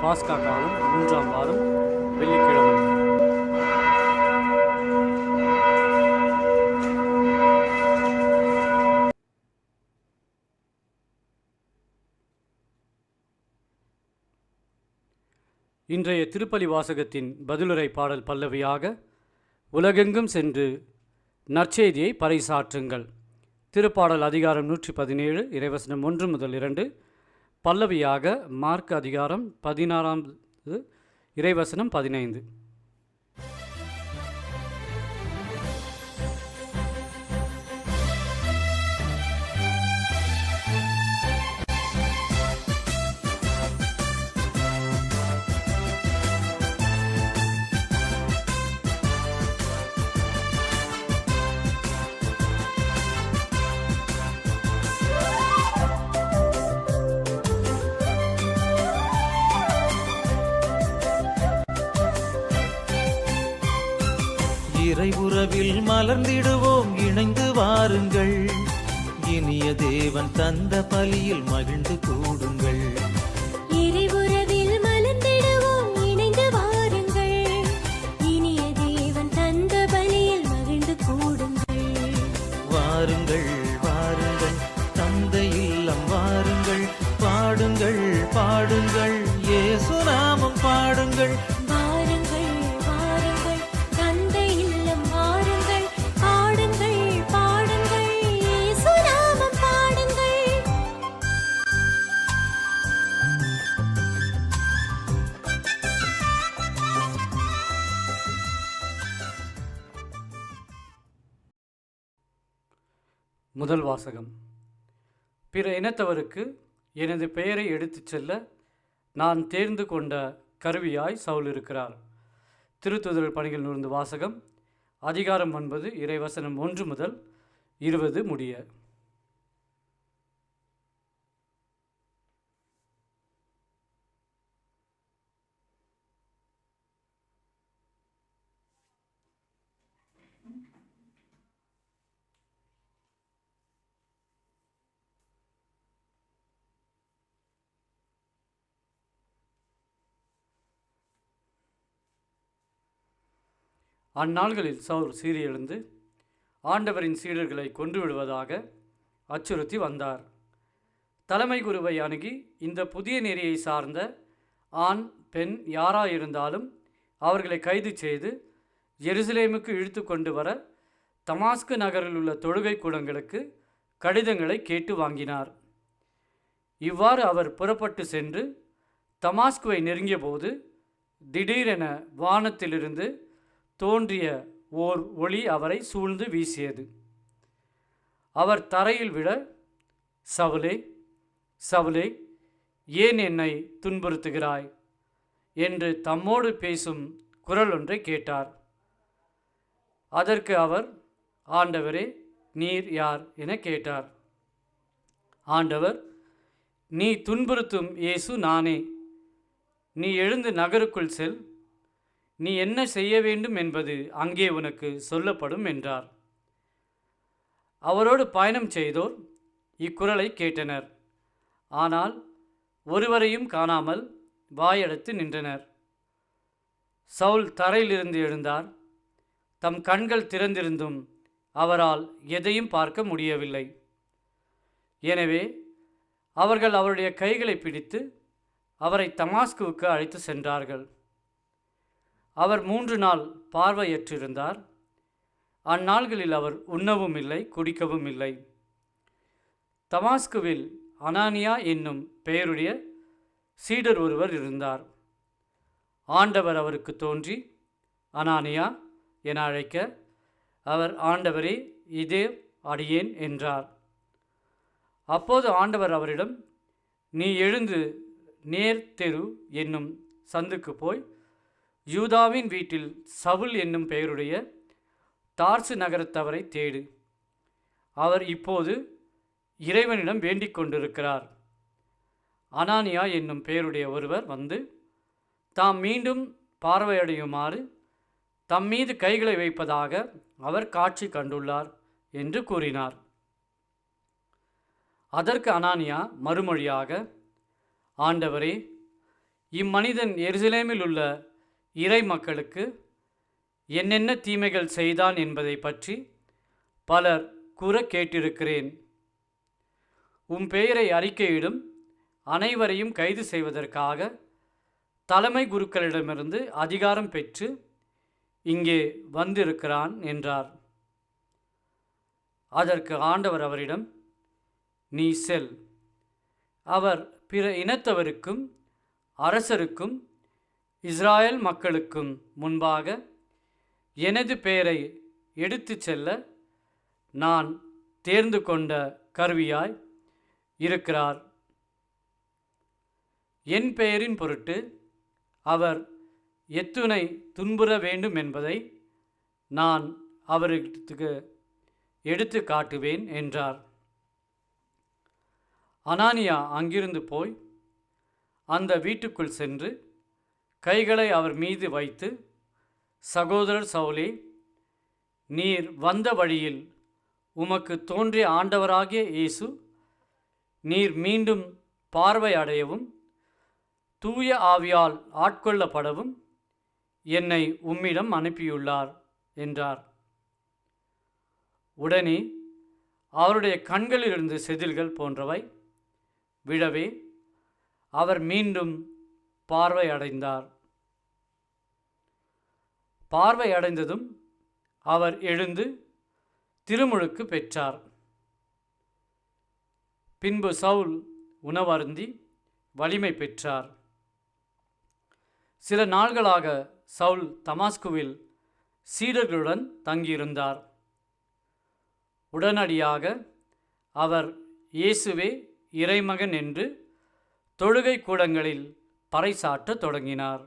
பாஸ்கா காலம் 3ஆம் வாரம் வெள்ளிக்கிழமை. இன்றைய திருப்பலி வாசகத்தின் பதிலுரை பாடல் பல்லவியாக, உலகெங்கும் சென்று நற்செய்தியை பறைசாற்றுங்கள். திருப்பாடல் அதிகாரம் 117 இறைவசனம் 1 முதல் 2. பல்லவியாக மார்க் அதிகாரம் 16 இறைவசனம் 15. இறையுறவில் மலர்ந்திடுவோம், இணைந்து வாருங்கள். இனிய தேவன் தந்த பலியில் மகிழ்ந்து கூடுங்கள். இறையுறவில் மலர்ந்திடுவோம், இணைந்து வாருங்கள். இனிய தேவன் தந்த பலியில் மகிழ்ந்து கூடுங்கள். வாருங்கள் வாருங்கள், தந்தை இல்லம் வாருங்கள். பாடுங்கள் பாடுங்கள், இயேசு நாமம் பாடுங்கள். முதல் வாசகம். பிற இனத்தவருக்கு எனது பெயரை எடுத்துச் செல்ல நான் தேர்ந்து கொண்ட கருவியாய் சவுல் இருக்கிறார். திருத்துதர் பணிகள் நூல் வாசகம் அதிகாரம் 9 இறைவசனம் 1 முதல் 20 முடிய. அந்நாள்களில் சவுல் சீறி எழுந்து ஆண்டவரின் சீடர்களை கொன்று விடுவதாக அச்சுறுத்தி வந்தார். தலைமை குருவை அணுகி, இந்த புதிய நெறியை சார்ந்த ஆண் பெண் யாராயிருந்தாலும் அவர்களை கைது செய்து எருசலேமுக்கு இழுத்து கொண்டு வர தமாஸ்கு நகரில் உள்ள தொழுகை கூடங்களுக்கு கடிதங்களை கேட்டு வாங்கினார். இவ்வாறு அவர் புறப்பட்டு சென்று தமாஸ்குவை நெருங்கிய போது திடீரென வானத்திலிருந்து தோன்றிய ஓர் ஒளி அவரை சூழ்ந்து வீசியது. அவர் தரையில் விழ, சவுலே சவுலே, ஏன் என்னை துன்புறுத்துகிறாய் என்று தம்மோடு பேசும் குரல் ஒன்றை கேட்டார். அதற்கு அவர், ஆண்டவரே, நீர் யார் என கேட்டார். ஆண்டவர், நீ துன்புறுத்தும் இயேசு நானே. நீ எழுந்து நகருக்குள் செல். நீ என்ன செய்ய வேண்டும் என்பது அங்கே உனக்கு சொல்லப்படும் என்றார். அவரோடு பயணம் செய்தோர் இக்குரலை கேட்டனர். ஆனால் ஒருவரையும் காணாமல் வாயெடுத்து நின்றனர். சவுல் தரையிலிருந்து எழுந்தார். தம் கண்கள் திறந்திருந்தும் அவரால் எதையும் பார்க்க முடியவில்லை. எனவே அவர்கள் அவருடைய கைகளை பிடித்து அவரை தமாஸ்குவுக்கு அழைத்து சென்றார்கள். அவர் 3 நாள் பார்வையற்றிருந்தார். அந்நாள்களில் அவர் உண்ணவும் இல்லை, குடிக்கவும் இல்லை. தமாஸ்குவில் அனானியா என்னும் பெயருடைய சீடர் ஒருவர் இருந்தார். ஆண்டவர் அவருக்கு தோன்றி, அனானியா என அழைக்க, அவர், ஆண்டவரே, இதே அடியேன் என்றார். அப்போது ஆண்டவர் அவரிடம், நீ எழுந்து நேர் தெரு என்னும் சந்துக்கு போய் யூதாவின் வீட்டில் சவுல் என்னும் பெயருடைய தார்சு நகரத்தவரை தேடு. அவர் இப்போது இறைவனிடம் வேண்டிக் கொண்டிருக்கிறார். அனானியா என்னும் பெயருடைய ஒருவர் வந்து தாம் மீண்டும் பார்வையடையுமாறு தம் மீது கைகளை வைப்பதாக அவர் காட்சி கண்டுள்ளார் என்று கூறினார். அதற்கு அனானியா மறுமொழியாக, ஆண்டவரே, இம்மனிதன் எருசலேமில் உள்ள இறை மக்களுக்கு என்னென்ன தீமைகள் செய்தான் என்பதை பற்றி பலர் கூற கேட்டிருக்கிறேன். உம் பெயரை அறிக்கையிடும் அனைவரையும் கைது செய்வதற்காக தலைமை குருக்களிடமிருந்து அதிகாரம் பெற்று இங்கே வந்திருக்கிறான் என்றார். அதற்கு ஆண்டவர் அவரிடம், நீ செல். அவர் பிற இனத்தவருக்கும் அரசருக்கும் இஸ்ராயல் மக்களுக்கும் முன்பாக எனது பெயரை எடுத்து செல்ல நான் தேர்ந்து கொண்ட கருவியாய் இருக்கிறார். என் பெயரின் பொருட்டு அவர் எத்துணை துன்புற வேண்டும் என்பதை நான் அவருக்கு எடுத்து காட்டுவேன் என்றார். அனானியா அங்கிருந்து போய் அந்த வீட்டுக்குள் சென்று கைகளை அவர் மீது வைத்து, சகோதரர் சவுலே, நீர் வந்த வழியில் உமக்கு தோன்றிய ஆண்டவராகிய இயேசு நீர் மீண்டும் பார்வை அடையவும் தூய ஆவியால் ஆட்கொள்ளப்படவும் என்னை உம்மிடம் அனுப்பியுள்ளார் என்றார். உடனே அவருடைய கண்களிலிருந்து செதில்கள் போன்றவை விழவே அவர் மீண்டும் பார்வை அடைந்தார். பார்வை அடைந்ததும் அவர் எழுந்து திருமுழுக்கு பெற்றார். பின்பு சவுல் உணவருந்தி வலிமை பெற்றார். சில நாள்களாக சவுல் தமாஸ்குவில் சீடர்களுடன் தங்கியிருந்தார். உடனடியாக அவர் இயேசுவே இறைமகன் என்று தொழுகை கூடங்களில் பறைசாற்றத் தொடங்கினார்.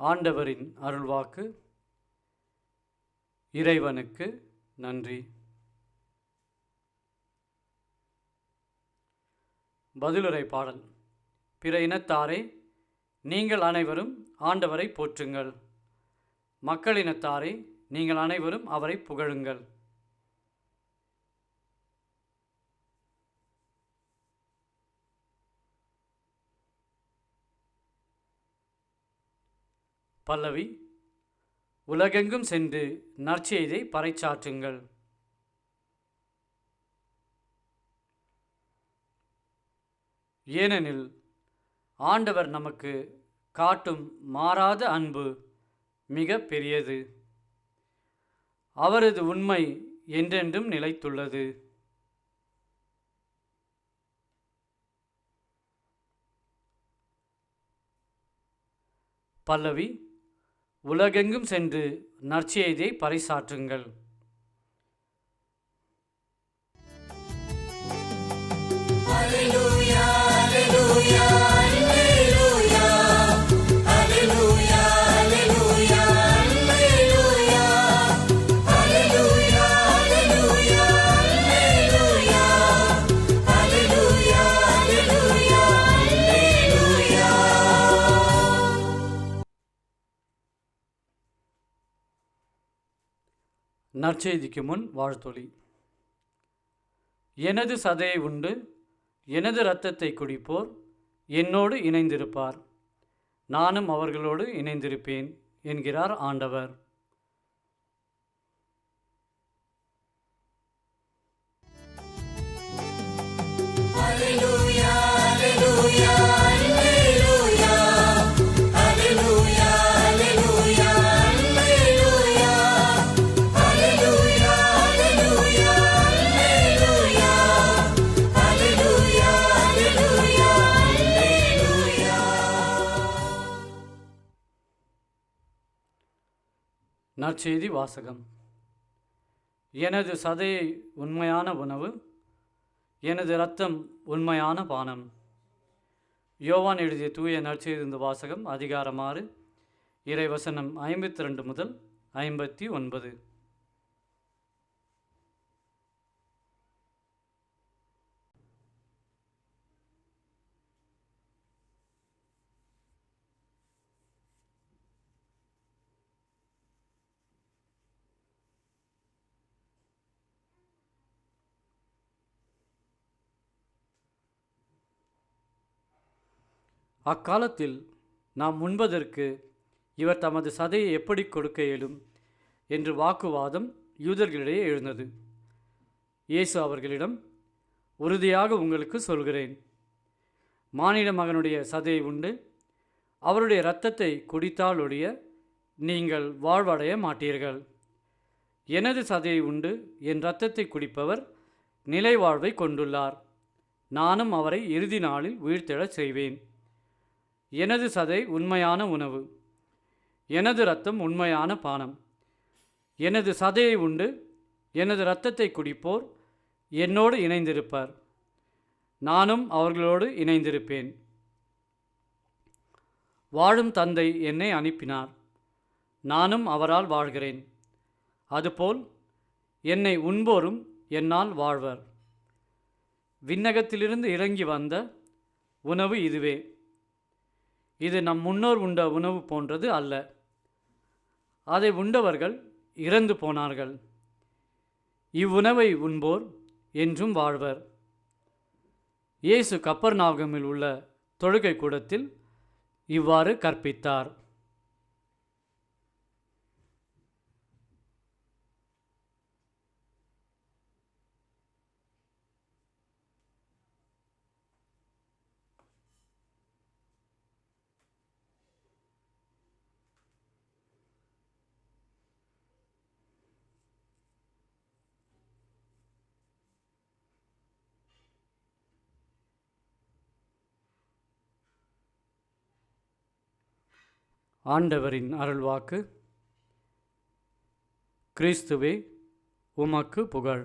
ஆண்டவரின் அருள்வாக்கு. இறைவனுக்கு நன்றி. பதிலுரை பாடல். பிற இனத்தாரே, நீங்கள் அனைவரும் ஆண்டவரை போற்றுங்கள். மக்களினத்தாரே, நீங்கள் அனைவரும் அவரை புகழுங்கள். பல்லவி. உலகெங்கும் சென்று நற்செய்தியை பறைசாற்றுங்கள். ஏனெனில் ஆண்டவர் நமக்கு காட்டும் மாறாத அன்பு மிக பெரியது. அவரது உண்மை என்றென்றும் நிலைத்துள்ளது. பல்லவி. உலகெங்கும் சென்று நற்செய்தியை பறைசாற்றுங்கள். Alleluia, alleluia, alleluia, alleluia, alleluia, alleluia, alleluia, alleluia, alleluia, alleluia, alleluia, alleluia. நற்செய்திக்கு முன் வாழ்த்தொலி. எனது சதையை உண்டு எனது இரத்தத்தை குடிப்போர் என்னோடு இணைந்திருப்பார், நானும் அவர்களோடு இணைந்திருப்பேன் என்கிறார் ஆண்டவர். Alleluia, alleluia, alleluia, alleluia, alleluia, alleluia, alleluia, alleluia, alleluia, alleluia, alleluia, alleluia, alleluia. நற்செய்தி வாசகம். எனது சதையை உண்மையான உணவு, எனது இரத்தம் உண்மையான பானம். யோவான் எழுதிய தூய நற்செய்தி வாசகம் அதிகாரம் 6 இறைவசனம் 52 முதல் 59. அக்காலத்தில் நாம் உண்பதற்கு இவர் தமது சதையை எப்படி கொடுக்க இயலும் என்று வாக்குவாதம் யூதர்களிடையே எழுந்தது. இயேசு அவர்களிடம், உறுதியாக உங்களுக்கு சொல்கிறேன், மானிட மகனுடைய சதையை உண்டு அவருடைய இரத்தத்தை குடித்தால் ஒழிய நீங்கள் வாழ்வடைய மாட்டீர்கள். எனது சதையை உண்டு என் இரத்தத்தை குடிப்பவர் நிலை வாழ்வை கொண்டுள்ளார். நானும் அவரை இறுதி நாளில் உயிர்த்தெழச் செய்வேன். எனது சதை உண்மையான உணவு, எனது இரத்தம் உண்மையான பானம். எனது சதையை உண்டு எனது இரத்தத்தை குடிப்போர் என்னோடு இணைந்திருப்பார், நானும் அவர்களோடு இணைந்திருப்பேன். வாழும் தந்தை என்னை அனுப்பினார், நானும் அவரால் வாழ்கிறேன். அதுபோல் என்னை உண்போரும் என்னால் வாழ்வர். விண்ணகத்திலிருந்து இறங்கி வந்த உணவு இதுவே. இது நம் முன்னோர் உண்ட உணவு போன்றது அல்ல. அதை உண்டவர்கள் இறந்து போனார்கள். இவ்வுணவை உண்போர் என்றும் வாழ்வர். இயேசு கப்பர்நாகமில் உள்ள தொழுகை கூடத்தில் இவ்வாறு கற்பித்தார். ஆண்டவரின் அருள்வாக்கு. கிறிஸ்துவே உமக்கு புகழ்.